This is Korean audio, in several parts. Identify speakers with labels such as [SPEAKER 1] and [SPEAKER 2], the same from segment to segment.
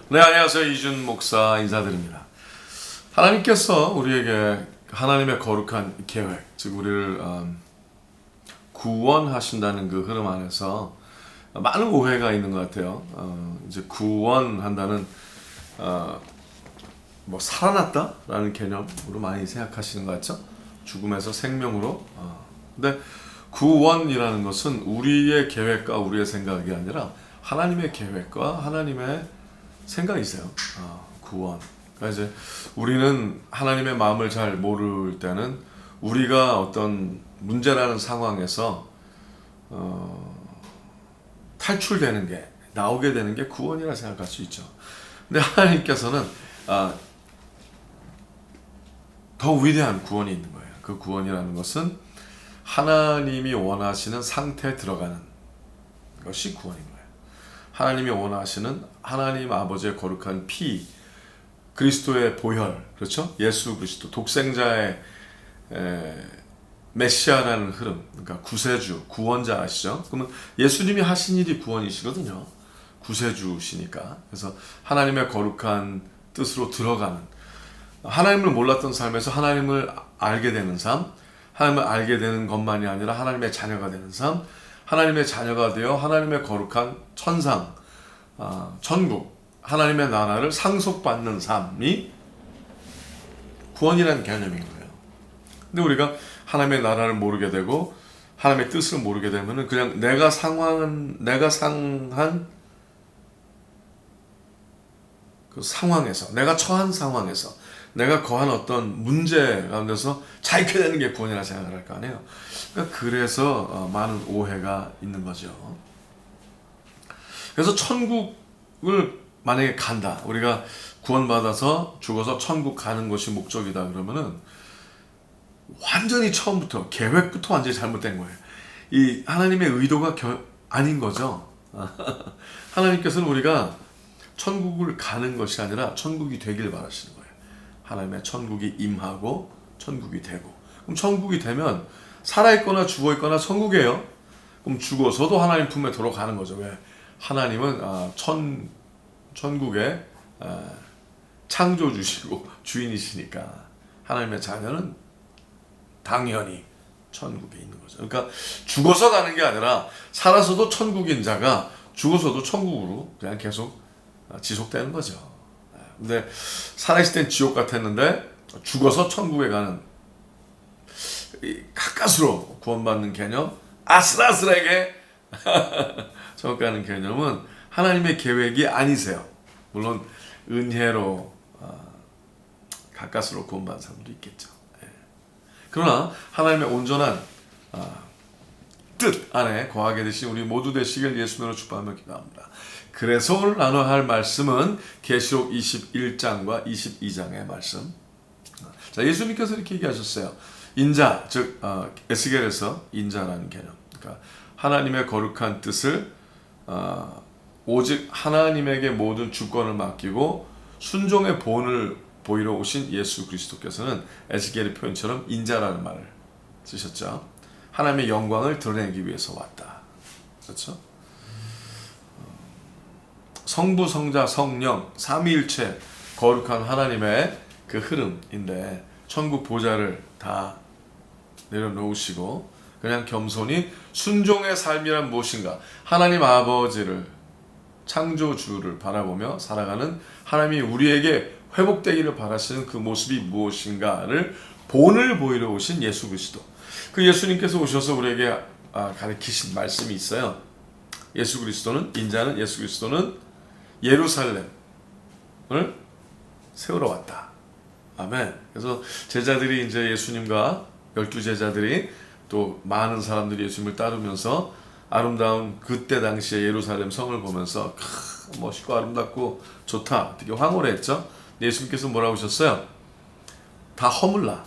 [SPEAKER 1] 네, 안녕하세요. 이준 목사 인사드립니다. 하나님께서 우리에게 하나님의 거룩한 계획, 즉 우리를 구원하신다는 그 흐름 안에서 많은 오해가 있는 것 같아요. 이제 구원한다는 뭐 살아났다라는 개념으로 많이 생각하시는 것 같죠? 죽음에서 생명으로. 근데 구원이라는 것은 우리의 계획과 우리의 생각이 아니라 하나님의 계획과 하나님의 생각이세요. 구원. 그러니까 이제 우리는 하나님의 마음을 잘 모를 때는 우리가 어떤 문제라는 상황에서 탈출되는 게 나오게 되는 게 구원이라 생각할 수 있죠. 근데 하나님께서는 더 위대한 구원이 있는 거예요. 그 구원이라는 것은 하나님이 원하시는 상태에 들어가는 것이 구원인 거예요. 하나님이 원하시는 하나님 아버지의 거룩한 피, 그리스도의 보혈, 그렇죠? 예수 그리스도, 독생자의 메시아라는 흐름, 그러니까 구세주, 구원자 아시죠? 그러면 예수님이 하신 일이 구원이시거든요. 구세주시니까. 그래서 하나님의 거룩한 뜻으로 들어가는, 하나님을 몰랐던 삶에서 하나님을 알게 되는 삶, 하나님을 알게 되는 것만이 아니라 하나님의 자녀가 되는 삶, 하나님의 자녀가 되어 하나님의 거룩한 천상, 천국, 하나님의 나라를 상속받는 삶이 구원이라는 개념인 거예요. 근데 우리가 하나님의 나라를 모르게 되고 하나님의 뜻을 모르게 되면은 그냥 내가 상한 그 상황에서, 내가 처한 상황에서, 내가 거한 어떤 문제 가운데서 자유케 되는 게 구원이라 생각을 할 거 아니에요. 그러니까 그래서 많은 오해가 있는 거죠. 그래서 천국을 만약에 간다, 우리가 구원받아서 죽어서 천국 가는 것이 목적이다 그러면은 완전히 처음부터 계획부터 완전히 잘못된 거예요. 이 하나님의 의도가 아닌 거죠. 하나님께서는 우리가 천국을 가는 것이 아니라 천국이 되길 바라시는 거예요. 하나님의 천국이 임하고 천국이 되고. 그럼 천국이 되면 살아있거나 죽어있거나 천국이에요. 그럼 죽어서도 하나님 품에 들어가는 거죠. 왜? 하나님은 천국의 창조주시고 주인이시니까 하나님의 자녀는 당연히 천국에 있는 거죠. 그러니까 죽어서 가는 게 아니라 살아서도 천국인 자가 죽어서도 천국으로 그냥 계속 지속되는 거죠. 근데 살아있을 땐 지옥 같았는데 죽어서 천국에 가는 가까스로 구원받는 개념, 아슬아슬하게 천국 가는 개념은 하나님의 계획이 아니세요. 물론 은혜로 가까스로 구원받은 사람도 있겠죠. 그러나 하나님의 온전한 뜻 안에 거하게 되신 우리 모두 되시길 예수님으로 축복하며 기도합니다. 그래서 오늘 나눠야 할 말씀은 계시록 21장과 22장의 말씀. 자, 예수님께서 이렇게 얘기하셨어요. 인자, 즉 에스겔에서 인자라는 개념. 그러니까 하나님의 거룩한 뜻을 오직 하나님에게 모든 주권을 맡기고 순종의 본을 보이러 오신 예수 그리스도께서는 에스겔의 표현처럼 인자라는 말을 쓰셨죠. 하나님의 영광을 드러내기 위해서 왔다. 그렇죠? 성부, 성자, 성령, 삼위일체 거룩한 하나님의 그 흐름인데 천국 보좌를 다 내려놓으시고 그냥 겸손히 순종의 삶이란 무엇인가, 하나님 아버지를, 창조주를 바라보며 살아가는, 하나님이 우리에게 회복되기를 바라시는 그 모습이 무엇인가를 본을 보이러 오신 예수 그리스도. 그 예수님께서 오셔서 우리에게 가르치신 말씀이 있어요. 예수 그리스도는, 인자는, 예수 그리스도는 예루살렘을 세우러 왔다. 아멘. 그래서 제자들이 이제 예수님과 12제자들이 또 많은 사람들이 예수님을 따르면서 아름다운 그때 당시에 예루살렘 성을 보면서 멋있고 아름답고 좋다, 되게 황홀해 했죠. 예수님께서 뭐라고 하셨어요? 다 허물라.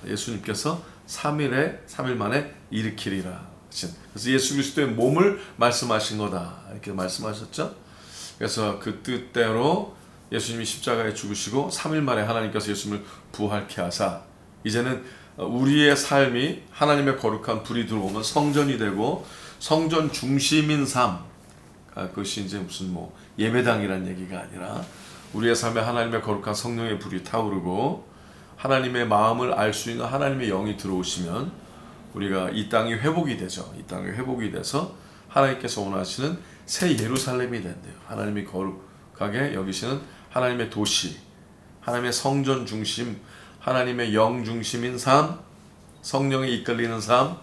[SPEAKER 1] 예수님께서 3일 만에 일으키리라. 그래서 예수 그리스도의 몸을 말씀하신 거다, 이렇게 말씀하셨죠. 그래서 그 뜻대로 예수님이 십자가에 죽으시고 3일 만에 하나님께서 예수님을 부활케 하사 이제는 우리의 삶이 하나님의 거룩한 불이 들어오면 성전이 되고 성전 중심인 삶, 그것이 이제 무슨 뭐 예배당이란 얘기가 아니라 우리의 삶에 하나님의 거룩한 성령의 불이 타오르고 하나님의 마음을 알 수 있는 하나님의 영이 들어오시면 우리가 이 땅이 회복이 되죠. 이 땅이 회복이 돼서 하나님께서 원하시는 새 예루살렘이 된대요. 하나님이 거룩하게 여기시는 하나님의 도시, 하나님의 성전 중심, 하나님의 영 중심인 삶, 성령에 이끌리는 삶,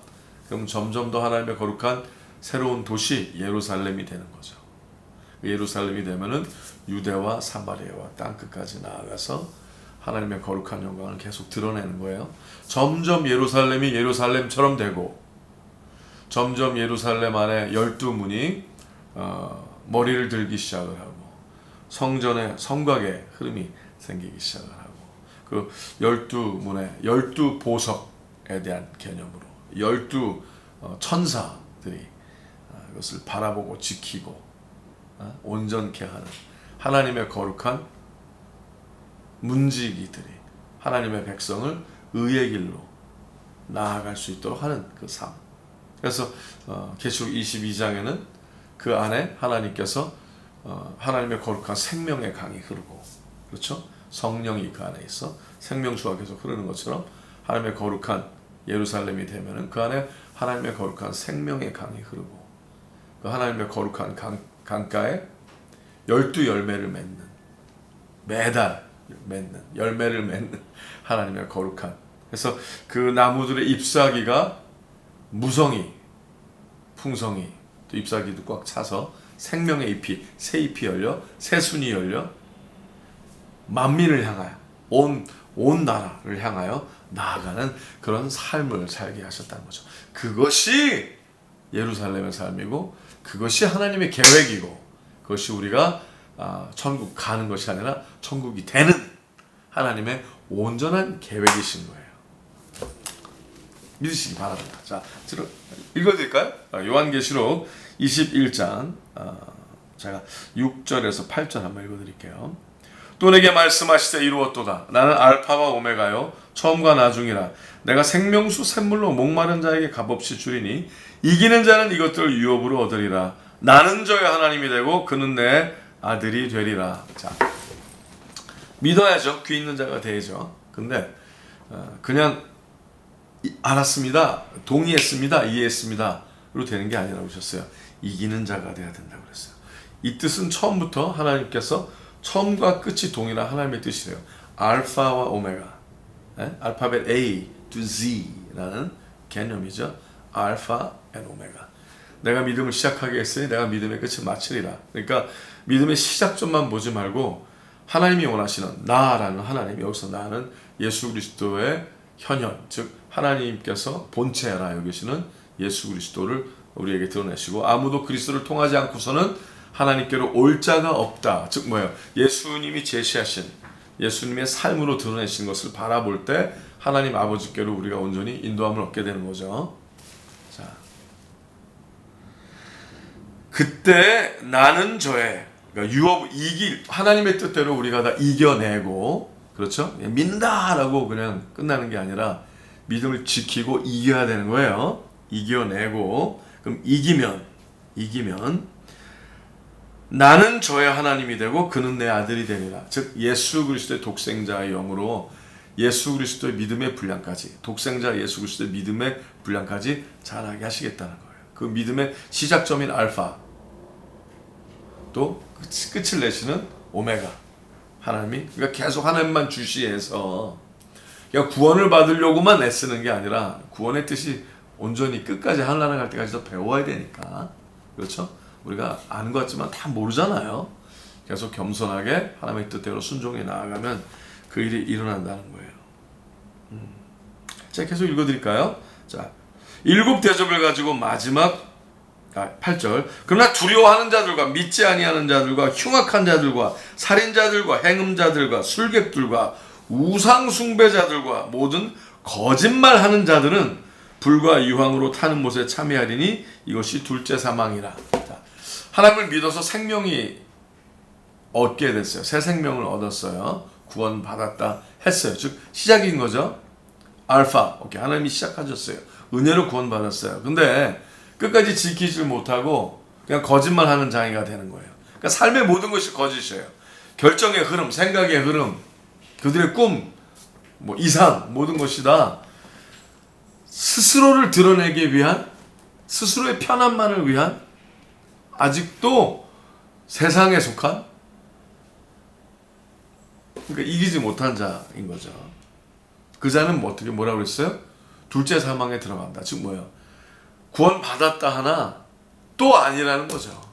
[SPEAKER 1] 그럼 점점 더 하나님의 거룩한 새로운 도시 예루살렘이 되는 거죠. 예루살렘이 되면은 유대와 사마리아와 땅끝까지 나아가서 하나님의 거룩한 영광을 계속 드러내는 거예요. 점점 예루살렘이 예루살렘처럼 되고 점점 예루살렘 안에 12문이 머리를 들기 시작을 하고 성전의 성곽의 흐름이 생기기 시작을 하고 그 12문의 12보석에 대한 개념으로 12 천사들이 이것을 바라보고 지키고 온전케 하는 하나님의 거룩한 문지기들이 하나님의 백성을 의의 길로 나아갈 수 있도록 하는 그 삶. 그래서 계시록 22장에는 그 안에 하나님께서 하나님의 거룩한 생명의 강이 흐르고 그렇죠? 성령이 그 안에 있어 생명수가 계속 흐르는 것처럼 하나님의 거룩한 예루살렘이 되면은 그 안에 하나님의 거룩한 생명의 강이 흐르고 그 하나님의 거룩한 강가에 12열매를 맺는 매달 맺는 열매를 맺는 하나님의 거룩한 그래서 그 나무들의 잎사귀가 무성히 풍성히 또 잎사귀도 꽉 차서 생명의 잎이 새 잎이 열려 새 순이 열려 만민을 향하여 온 나라를 향하여 나아가는 그런 삶을 살게 하셨다는 거죠. 그것이 예루살렘의 삶이고 그것이 하나님의 계획이고 그것이 우리가 천국 가는 것이 아니라 천국이 되는 하나님의 온전한 계획이신 거예요. 믿으시기 바랍니다. 자, 읽어드릴까요? 요한계시록 21장 제가 6절에서 8절 한번 읽어드릴게요. 또 내게 말씀하시되 이루었도다. 나는 알파와 오메가요 처음과 나중이라. 내가 생명수 샘물로 목마른 자에게 값없이 주리니 이기는 자는 이것들을 유업으로 얻으리라. 나는 저의 하나님이 되고 그는 내 아들이 되리라. 자, 믿어야죠. 귀 있는 자가 되죠. 근데 그냥 알았습니다, 동의했습니다, 이해했습니다로 되는 게 아니라고 하셨어요. 이기는 자가 돼야 된다고 그랬어요. 이 뜻은 처음부터 하나님께서 처음과 끝이 동일한 하나님의 뜻이래요. 알파와 오메가, 알파벳 A to Z라는 개념이죠. 알파 앤 오메가. 내가 믿음을 시작하게 했으니 내가 믿음의 끝을 마치리라. 그러니까 믿음의 시작점만 보지 말고 하나님이 원하시는 나라는 하나님, 여기서 나는 예수 그리스도의 현현, 즉 하나님께서 본체라 여기시는 예수 그리스도를 우리에게 드러내시고 아무도 그리스도를 통하지 않고서는 하나님께로 올 자가 없다. 즉 뭐예요? 예수님이 제시하신 예수님의 삶으로 드러내신 것을 바라볼 때 하나님 아버지께로 우리가 온전히 인도함을 얻게 되는 거죠. 자, 그때 나는 저의 그러니까 유업 이길 하나님의 뜻대로 우리가 다 이겨내고 그렇죠? 믿는다라고 그냥 끝나는 게 아니라 믿음을 지키고 이겨야 되는 거예요. 이겨내고 그럼 이기면 나는 저의 하나님이 되고 그는 내 아들이 되리라. 즉 예수 그리스도의 독생자의 영으로 예수 그리스도의 믿음의 분량까지 독생자 예수 그리스도의 믿음의 분량까지 자라게 하시겠다는 거예요. 그 믿음의 시작점인 알파 또 끝을 내시는 오메가 하나님이 그러니까 계속 하나님만 주시해서 그러니까 구원을 받으려고만 애쓰는 게 아니라 구원의 뜻이 온전히 끝까지 하늘나라 갈 때까지도 배워야 되니까 그렇죠? 우리가 아는 것 같지만 다 모르잖아요. 계속 겸손하게 하나님의 뜻대로 순종해 나아가면 그 일이 일어난다는 거예요. 자, 계속 읽어드릴까요? 자, 7 대접을 가지고 마지막 8절 그러나 두려워하는 자들과 믿지 아니하는 자들과 흉악한 자들과 살인자들과 행음자들과 술객들과 우상 숭배자들과 모든 거짓말하는 자들은 불과 유황으로 타는 못에 참여하리니 이것이 둘째 사망이라. 자, 하나님을 믿어서 생명이 얻게 됐어요. 새 생명을 얻었어요. 구원 받았다 했어요. 즉 시작인 거죠. 알파, 오케이, 하나님이 시작하셨어요. 은혜로 구원 받았어요. 근데 끝까지 지키질 못하고 그냥 거짓말하는 장애가 되는 거예요. 그러니까 삶의 모든 것이 거짓이에요. 결정의 흐름, 생각의 흐름, 그들의 꿈, 뭐 이상 모든 것이 다 스스로를 드러내기 위한, 스스로의 편안만을 위한, 아직도 세상에 속한, 그러니까 이기지 못한 자인 거죠. 그 자는 뭐 어떻게 뭐라고 그랬어요? 둘째 사망에 들어간다. 즉 뭐예요? 구원 받았다 하나 또 아니라는 거죠.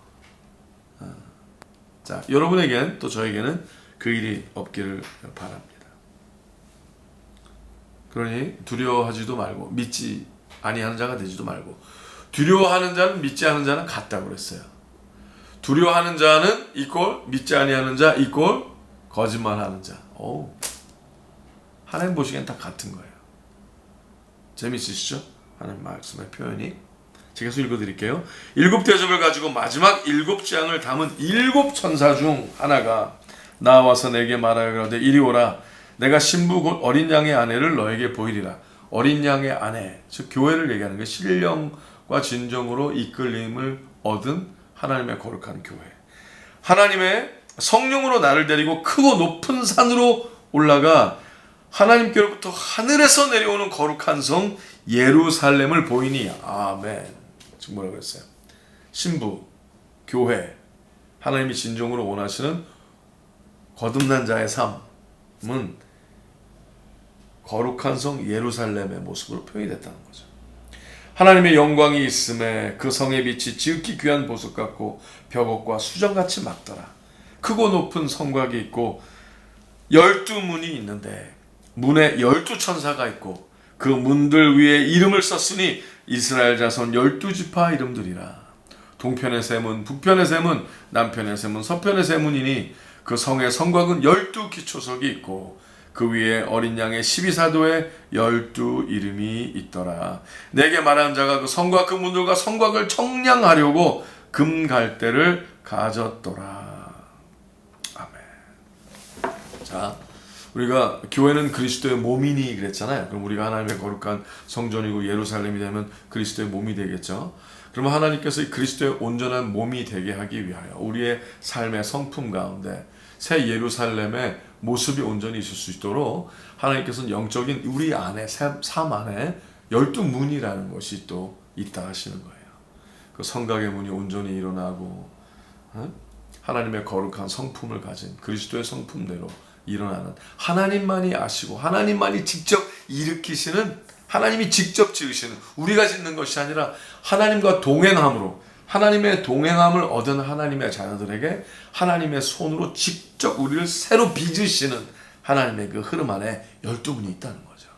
[SPEAKER 1] 자, 여러분에겐 또 저에게는 그 일이 없기를 바랍니다. 그러니 두려워하지도 말고 믿지 아니하는 자가 되지도 말고. 두려워하는 자는 믿지 않은 자는 같다고 그랬어요. 두려워하는 자는 이꼴 믿지 아니하는 자 이꼴 거짓말하는 자. 오, 하나님 보시기엔 다 같은 거예요. 재밌으시죠? 하나님 말씀의 표현이. 제가 계속 읽어드릴게요. 7 대접을 가지고 마지막 7장을 담은 7 천사 중 하나가 나와서 내게 말하여 이리 오라. 내가 신부 곧 어린 양의 아내를 너에게 보이리라. 어린 양의 아내, 즉 교회를 얘기하는 게 신령과 진정으로 이끌림을 얻은 하나님의 거룩한 교회. 하나님의 성령으로 나를 데리고 크고 높은 산으로 올라가 하나님께로부터 하늘에서 내려오는 거룩한 성 예루살렘을 보이니. 아멘. 지금 뭐라고 했어요? 신부, 교회, 하나님이 진정으로 원하시는 거듭난 자의 삶은 거룩한 성 예루살렘의 모습으로 표현이 됐다는 거죠. 하나님의 영광이 있음에 그 성의 빛이 지극히 귀한 보석 같고 벽옥과 수정같이 막더라. 크고 높은 성곽이 있고 12문이 있는데 문에 12천사가 있고 그 문들 위에 이름을 썼으니 이스라엘 자손 12지파 이름들이라. 동편의 세 문, 북편의 세 문, 남편의 세 문, 서편의 세 문이니 그 성의 성곽은 12기초석이 있고 그 위에 어린 양의 12사도의 12 이름이 있더라. 내게 말한 자가 그 성곽 그 문들과 성곽을 청량하려고 금갈대를 가졌더라. 아멘. 자, 우리가 교회는 그리스도의 몸이니 그랬잖아요. 그럼 우리가 하나님의 거룩한 성전이고 예루살렘이 되면 그리스도의 몸이 되겠죠. 그러면 하나님께서 이 그리스도의 온전한 몸이 되게 하기 위하여 우리의 삶의 성품 가운데 새 예루살렘의 모습이 온전히 있을 수 있도록 하나님께서는 영적인 우리 안에 삶 안에 12문이라는 것이 또 있다 하시는 거예요. 그 성곽의 문이 온전히 일어나고 하나님의 거룩한 성품을 가진 그리스도의 성품대로 일어나는, 하나님만이 아시고 하나님만이 직접 일으키시는, 하나님이 직접 지으시는, 우리가 짓는 것이 아니라 하나님과 동행함으로, 하나님의 동행함을 얻은 하나님의 자녀들에게 하나님의 손으로 직접 우리를 새로 빚으시는 하나님의 그 흐름 안에 12문이 있다는 거죠.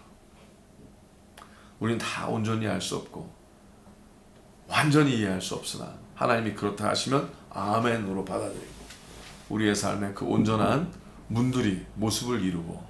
[SPEAKER 1] 우리는 다 온전히 알 수 없고 완전히 이해할 수 없으나 하나님이 그렇다 하시면 아멘으로 받아들이고 우리의 삶에 그 온전한 문들이 모습을 이루고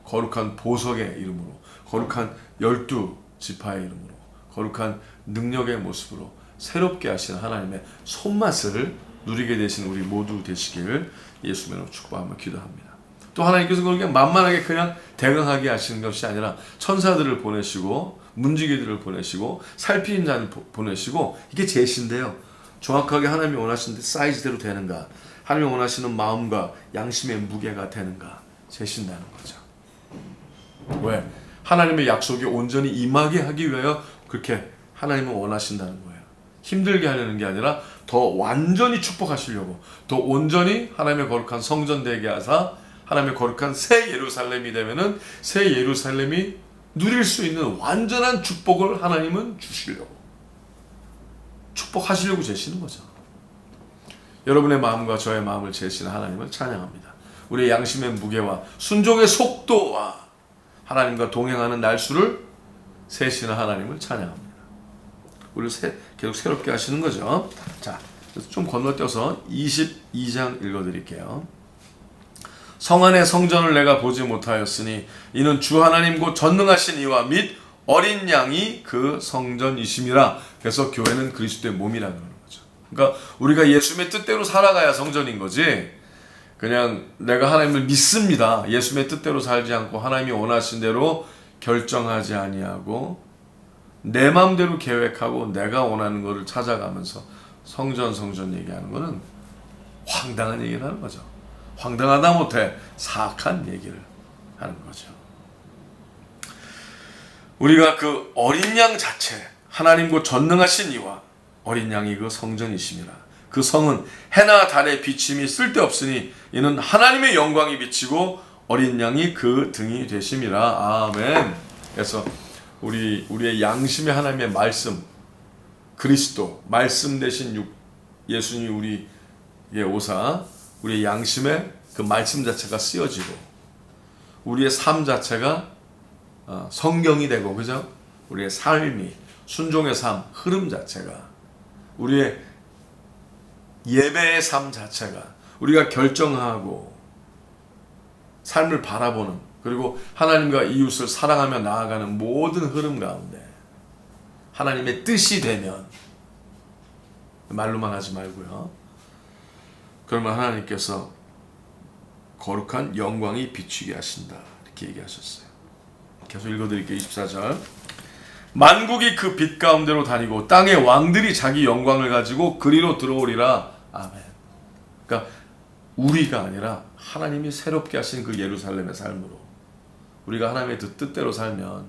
[SPEAKER 1] 거룩한 보석의 이름으로, 거룩한 12지파의 이름으로, 거룩한 능력의 모습으로 새롭게 하시는 하나님의 손맛을 누리게 되신 우리 모두 되시길 예수님으로 축복하며 기도합니다. 또 하나님께서 그렇게 만만하게 그냥 대응하게 하시는 것이 아니라 천사들을 보내시고 문지기들을 보내시고 살피는 자를 보내시고, 이게 제시인데요. 정확하게 하나님이 원하시는 사이즈대로 되는가, 하나님이 원하시는 마음과 양심의 무게가 되는가 재신다는 거죠. 왜? 하나님의 약속이 온전히 임하게 하기 위하여 그렇게 하나님은 원하신다는 거예요. 힘들게 하려는 게 아니라 더 완전히 축복하시려고, 더 온전히 하나님의 거룩한 성전 되게 하사 하나님의 거룩한 새 예루살렘이 되면은 새 예루살렘이 누릴 수 있는 완전한 축복을 하나님은 주시려고, 축복하시려고 재시는 거죠. 여러분의 마음과 저의 마음을 재시는 하나님을 찬양합니다. 우리의 양심의 무게와 순종의 속도와 하나님과 동행하는 날수를 세시는 하나님을 찬양합니다. 우리를 계속 새롭게 하시는 거죠. 자, 좀 건너뛰어서 22장 읽어드릴게요. 성 안의 성전을 내가 보지 못하였으니 이는 주 하나님 곧 전능하신 이와 및 어린 양이 그 성전이심이라. 그래서 교회는 그리스도의 몸이라는 거예요. 그러니까 우리가 예수님의 뜻대로 살아가야 성전인 거지, 그냥 내가 하나님을 믿습니다, 예수님의 뜻대로 살지 않고 하나님이 원하신 대로 결정하지 아니하고 내 마음대로 계획하고 내가 원하는 것을 찾아가면서 성전 얘기하는 거는 황당한 얘기를 하는 거죠. 황당하다 못해 사악한 얘기를 하는 거죠. 우리가 그 어린 양 자체, 하나님 그 전능하신 이와 어린 양이 그 성전이심이라. 그 성은 해나 달의 비침이 쓸데없으니 이는 하나님의 영광이 비치고 어린 양이 그 등이 되심이라. 아멘. 그래서 우리의 양심의 하나님의 말씀, 그리스도 말씀 대신 예수님 우리의 오사, 우리의 양심에 그 말씀 자체가 쓰여지고 우리의 삶 자체가 성경이 되고, 그죠? 우리의 삶이 순종의 삶 흐름 자체가, 우리의 예배의 삶 자체가, 우리가 결정하고 삶을 바라보는, 그리고 하나님과 이웃을 사랑하며 나아가는 모든 흐름 가운데 하나님의 뜻이 되면, 말로만 하지 말고요, 그러면 하나님께서 거룩한 영광이 비추게 하신다, 이렇게 얘기하셨어요. 계속 읽어드릴게요. 24절. 만국이 그 빛 가운데로 다니고 땅의 왕들이 자기 영광을 가지고 그리로 들어오리라. 아멘. 그러니까 우리가 아니라 하나님이 새롭게 하신 그 예루살렘의 삶으로 우리가 하나님의 뜻대로 살면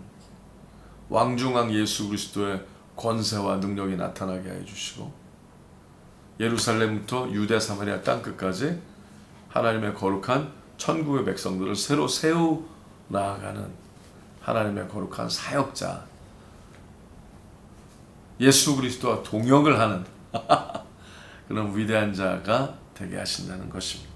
[SPEAKER 1] 왕중왕 예수 그리스도의 권세와 능력이 나타나게 해주시고, 예루살렘부터 유대 사마리아 땅끝까지 하나님의 거룩한 천국의 백성들을 새로 세워 나아가는 하나님의 거룩한 사역자, 예수 그리스도와 동역을 하는 그런 위대한 자가 되게 하신다는 것입니다.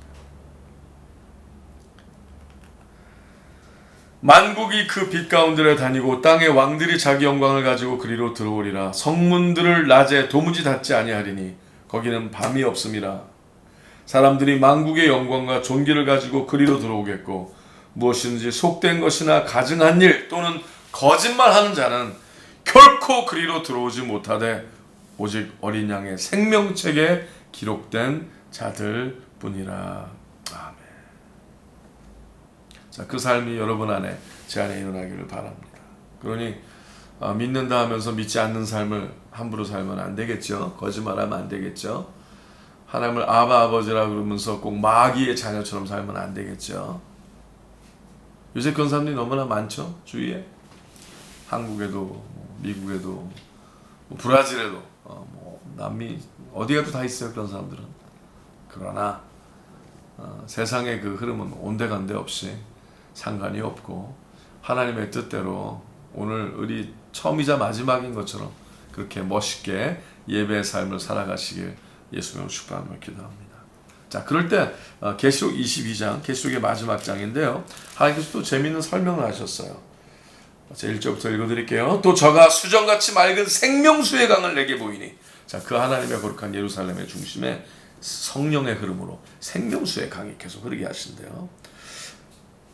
[SPEAKER 1] 만국이 그 빛 가운데로 다니고 땅의 왕들이 자기 영광을 가지고 그리로 들어오리라. 성문들을 낮에 도무지 닫지 아니하리니 거기는 밤이 없음이라. 사람들이 만국의 영광과 존귀를 가지고 그리로 들어오겠고, 무엇이든지 속된 것이나 가증한 일 또는 거짓말하는 자는 결코 그리로 들어오지 못하되 오직 어린 양의 생명책에 기록된 자들 뿐이라. 아멘. 자, 그 삶이 여러분 안에, 제 안에 일어나기를 바랍니다. 그러니 믿는다 하면서 믿지 않는 삶을 함부로 살면 안 되겠죠. 거짓말하면 안 되겠죠. 하나님을 아바 아버지라 그러면서 꼭 마귀의 자녀처럼 살면 안 되겠죠. 요새 그런 사람들이 너무나 많죠. 주위에. 한국에도 미국에도 브라질에도 남미 어디 가도 다 있어요. 그런 사람들은. 그러나 세상의 그 흐름은 온데간데 없이 상관이 없고 하나님의 뜻대로 오늘 우리 처음이자 마지막인 것처럼 그렇게 멋있게 예배의 삶을 살아가시길 예수님으로 축복하며 기도합니다. 자, 그럴 때 계시록 22장, 계시록의 마지막 장인데요, 하나님께서 또 재미있는 설명을 하셨어요. 자, 1절부터 읽어드릴게요. 또 저가 수정같이 맑은 생명수의 강을 내게 보이니, 자, 그 하나님의 거룩한 예루살렘의 중심에 성령의 흐름으로 생명수의 강이 계속 흐르게 하신대요.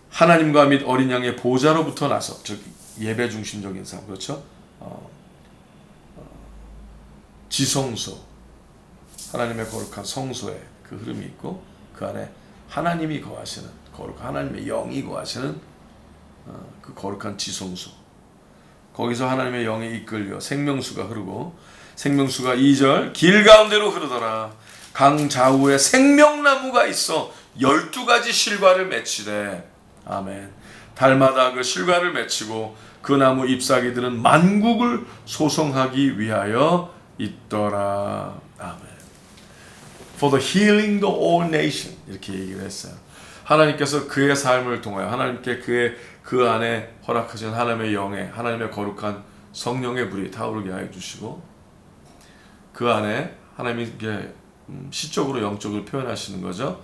[SPEAKER 1] 하나님과 및 어린 양의 보좌로부터 나서, 즉 예배 중심적인 삶, 그렇죠? 지성소, 하나님의 거룩한 성소에 그 흐름이 있고, 그 안에 하나님이 거하시는, 거룩한 하나님의 영이 거하시는 그 거룩한 지성소, 거기서 하나님의 영에 이끌려 생명수가 흐르고, 생명수가 2절 길 가운데로 흐르더라. 강 좌우에 생명나무가 있어 12가지 실과를 맺히되, 아멘. 달마다 그 실과를 맺히고 그 나무 잎사귀들은 만국을 소송하기 위하여 있더라. 아멘. For the healing the all nation, 이렇게 얘기를 했어요. 하나님께서 그의 삶을 통하여, 하나님께 그 안에 허락하신 하나님의 영에, 하나님의 거룩한 성령의 불이 타오르게 하여 주시고, 그 안에 하나님이 이렇게 시적으로 영적으로 표현하시는 거죠.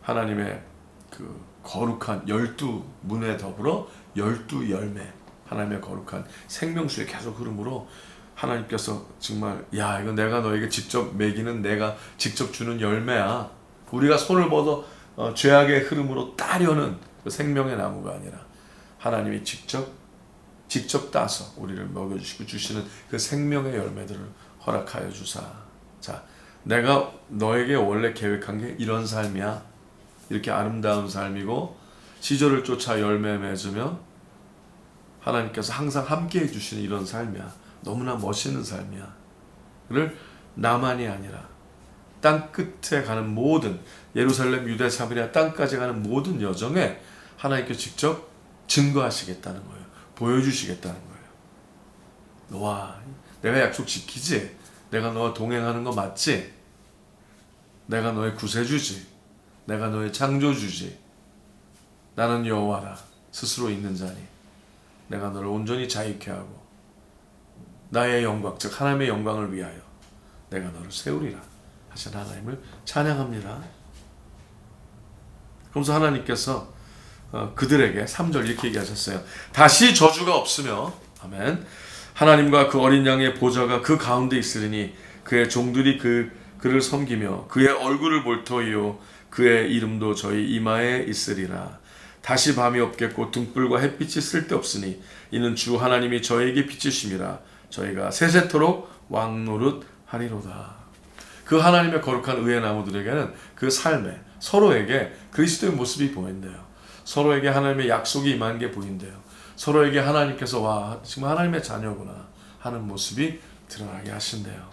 [SPEAKER 1] 하나님의 그 거룩한 12문에 더불어 12열매, 하나님의 거룩한 생명수의 계속 흐름으로 하나님께서 정말, 야, 이거 내가 너에게 직접 먹이는, 내가 직접 주는 열매야. 우리가 손을 뻗어 죄악의 흐름으로 따려는 그 생명의 나무가 아니라 하나님이 직접 따서 우리를 먹여주시고 주시는 그 생명의 열매들을 허락하여 주사. 자, 내가 너에게 원래 계획한 게 이런 삶이야. 이렇게 아름다운 삶이고, 시절을 쫓아 열매 맺으며 하나님께서 항상 함께 해주시는 이런 삶이야. 너무나 멋있는 삶이야. 를 나만이 아니라 땅 끝에 가는 모든 예루살렘, 유대, 사마리아 땅까지 가는 모든 여정에 하나님께서 직접 증거하시겠다는 거예요. 보여주시겠다는 거예요. 와, 내가 약속 지키지? 내가 너와 동행하는 거 맞지? 내가 너의 구세주지? 내가 너의 창조주지? 나는 여호와라. 스스로 있는 자니 내가 너를 온전히 자유케 하고 나의 영광, 즉 하나님의 영광을 위하여 내가 너를 세우리라 하신 하나님을 찬양합니다. 그러면서 하나님께서 그들에게 3절 이렇게 얘기하셨어요. 다시 저주가 없으며 아멘. 하나님과 그 어린 양의 보좌가 그 가운데 있으리니 그의 종들이 그를 섬기며 그의 얼굴을 볼 터이요 그의 이름도 저희 이마에 있으리라. 다시 밤이 없겠고 등불과 햇빛이 쓸데없으니 이는 주 하나님이 저에게 비치심이라. 저희가 세세토록 왕노릇 하리로다. 그 하나님의 거룩한 의의 나무들에게는 그 삶에 서로에게 그리스도의 모습이 보인대요. 서로에게 하나님의 약속이 임한 게 보인대요. 서로에게 하나님께서 와 지금 하나님의 자녀구나 하는 모습이 드러나게 하신대요.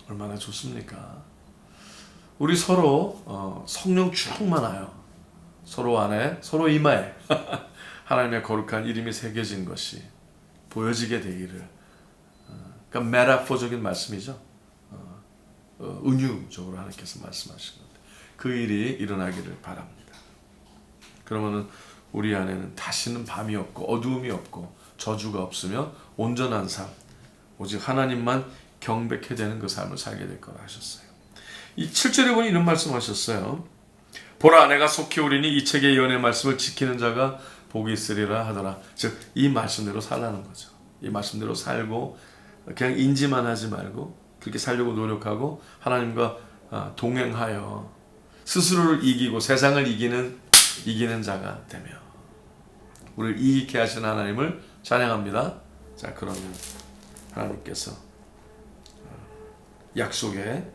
[SPEAKER 1] 얼마나 좋습니까? 우리 서로 성령 충만하여 서로 안에 서로 이마에 하나님의 거룩한 이름이 새겨진 것이 보여지게 되기를, 그러니까 메타포적인 말씀이죠. 은유적으로 하나님께서 말씀하신 건데 그 일이 일어나기를 바랍니다. 그러면은 우리 안에는 다시는 밤이 없고 어두움이 없고 저주가 없으며 온전한 삶, 오직 하나님만 경배케 되는 그 삶을 살게 될 거라 하셨어요. 이 7절에 보니 이런 말씀하셨어요. 보라, 내가 속히 오리니 이 책의 예언의 말씀을 지키는 자가 복이 있으리라 하더라. 즉 이 말씀대로 살라는 거죠. 이 말씀대로 살고 그냥 인지만 하지 말고 그렇게 살려고 노력하고 하나님과 동행하여 스스로를 이기고 세상을 이기는 자가 되며 우리를 이기게 하신 하나님을 찬양합니다. 자, 그러면 하나님께서 약속의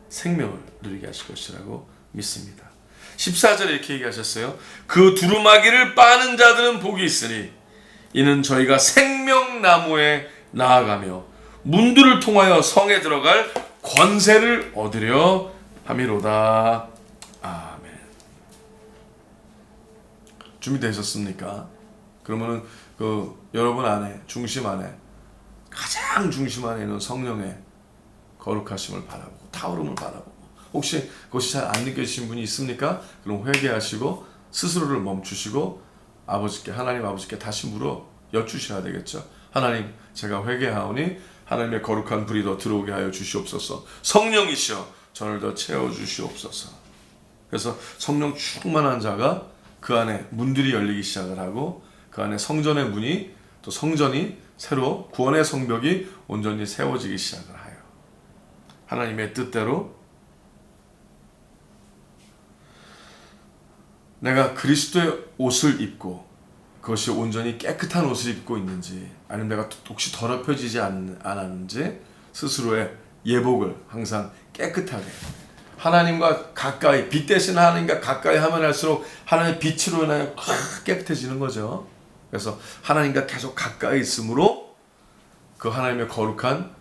[SPEAKER 1] 생명을 누리게 하실 것이라고 믿습니다. 14절에 이렇게 얘기하셨어요. 그 두루마기를 빠는 자들은 복이 있으니 이는 저희가 생명나무에 나아가며 문들을 통하여 성에 들어갈 권세를 얻으려 함이로다. 아멘. 준비되셨습니까? 그러면은 여러분 안에 중심 안에 가장 중심 안에 있는 성령의 거룩하심을 바라보고 타오름을 바라보고 혹시 그것이 잘 안 느껴지신 분이 있습니까? 그럼 회개하시고 스스로를 멈추시고 하나님 아버지께 다시 여쭈셔야 되겠죠. 하나님, 제가 회개하오니 하나님의 거룩한 불이 더 들어오게 하여 주시옵소서. 성령이시여 저를 더 채워주시옵소서. 그래서 성령 충만한 자가 그 안에 문들이 열리기 시작을 하고 그 안에 성전의 문이 또 성전이 새로 구원의 성벽이 온전히 세워지기 시작을 하여 하나님의 뜻대로 내가 그리스도의 옷을 입고 그것이 온전히 깨끗한 옷을 입고 있는지 아니면 내가 혹시 더럽혀지지 않았는지 스스로의 예복을 항상 깨끗하게 하나님과 가까이, 빛 대신 하나님과 가까이 하면 할수록 하나님의 빛으로 인하여 깨끗해지는 거죠. 그래서 하나님과 계속 가까이 있으므로 그 하나님의 거룩한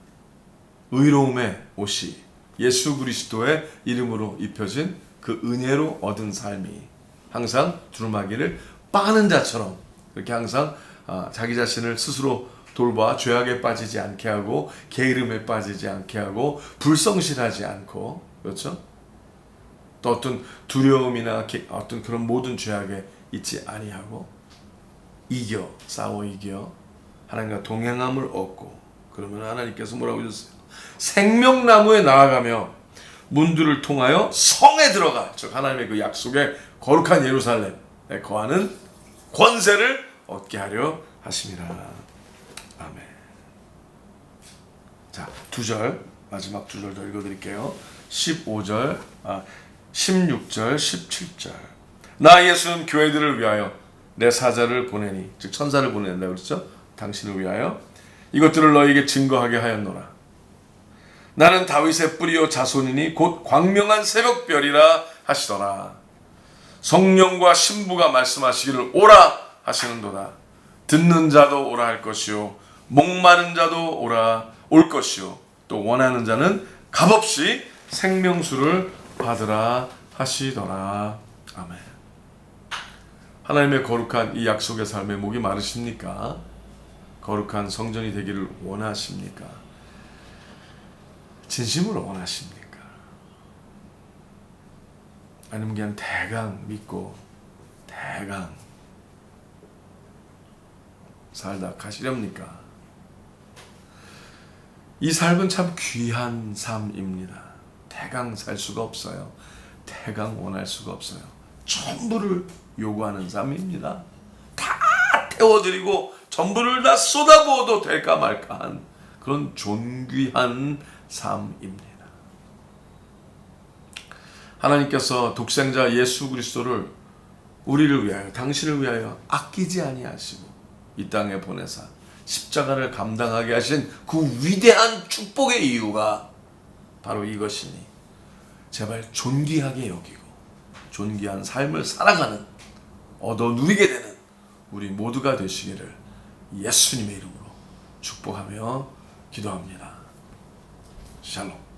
[SPEAKER 1] 의로움의 옷이 예수 그리스도의 이름으로 입혀진 그 은혜로 얻은 삶이 항상 두루마기를 빠는 자처럼 그렇게 항상 자기 자신을 스스로 돌봐 죄악에 빠지지 않게 하고 게으름에 빠지지 않게 하고 불성실하지 않고, 그렇죠? 또 어떤 두려움이나 어떤 그런 모든 죄악에 있지 아니하고 싸워 이겨 하나님과 동행함을 얻고, 그러면 하나님께서 뭐라고 하셨어요? 생명나무에 나아가며 문들을 통하여 성에 들어가, 즉 하나님의 그 약속의 거룩한 예루살렘에 거하는 권세를 얻게 하려 하심이라. 아멘. 자, 2절 마지막 2절 더 읽어드릴게요. 16절, 17절. 나 예수는 교회들을 위하여 내 사자를 보내니, 즉 천사를 보낸다 그렇죠? 당신을 위하여 이것들을 너에게 증거하게 하였노라. 나는 다윗의 뿌리요 자손이니 곧 광명한 새벽별이라 하시더라. 성령과 신부가 말씀하시기를 오라 하시는도다. 듣는 자도 오라 할 것이요 목마른 자도 올 것이요 또 원하는 자는 값없이 생명수를 받으라 하시더라. 아멘. 하나님의 거룩한 이 약속의 삶에 목이 마르십니까? 거룩한 성전이 되기를 원하십니까? 진심으로 원하십니까? 아니면 그냥 대강 믿고 대강 살다 가시렵니까? 이 삶은 참 귀한 삶입니다. 대강 살 수가 없어요. 대강 원할 수가 없어요. 전부를 요구하는 삶입니다. 다 태워드리고 전부를 다 쏟아부어도 될까 말까한 그런 존귀한 삶입니다. 하나님께서 독생자 예수 그리스도를 우리를 위하여, 당신을 위하여 아끼지 아니하시고 이 땅에 보내사 십자가를 감당하게 하신 그 위대한 축복의 이유가 바로 이것이니 제발 존귀하게 여기고 존귀한 삶을 살아가는, 얻어 누리게 되는 우리 모두가 되시기를 예수님의 이름으로 축복하며 기도합니다. 샬롬.